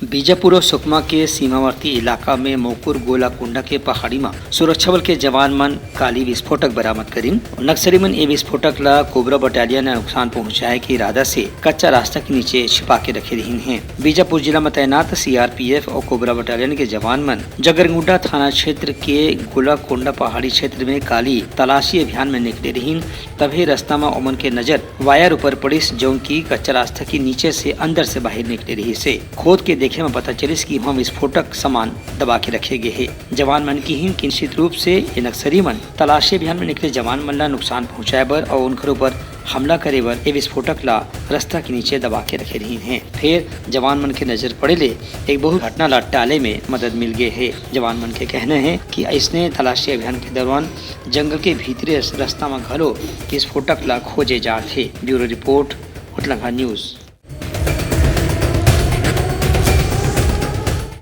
बीजापुर और सुकमा के सीमावर्ती इलाका में मोकुर गोलाकुंडा के पहाड़ी में सुरक्षा बल के जवान मन काली विस्फोटक बरामद करीन। नक्सली मन ये विस्फोटक ला कोबरा बटालियन ने नुकसान पहुंचाए के इरादा से कच्चा रास्ता के नीचे छिपा के रखे रही हैं। बीजापुर जिला में तैनात सीआरपीएफ और कोबरा बटालियन के जवान मन जगरगुंडा थाना क्षेत्र के गोलाकुंडा पहाड़ी क्षेत्र में काली तलाशी अभियान में निकले रही। तभी रास्ता में ओमन के नजर वायर ऊपर पड़ी जो की कच्चा रास्ता के नीचे से अंदर से बाहर निकले रही से खोद के देखे में पता चलिस कि वहाँ विस्फोटक सामान दबा के रखे गए हैं। जवान मन की ही निश्चित रूप से ये नक्सली मन तलाशी अभियान में निकले जवान मन ला नुकसान पहुँचाए बर और उनके ऊपर हमला करे बर ये विस्फोटक ला रास्ता के नीचे दबा के रखे रही हैं। फिर जवान मन के नजर पड़े ले एक बहुत घटना ला टाले में मदद मिल गए है। जवान मन के कहने हैं कि इसने तलाशी अभियान के दौरान जंगल के भीतरे रास्ता में घलो विस्फोटक ला खोजे जा थे। Bureau report Utlanga news.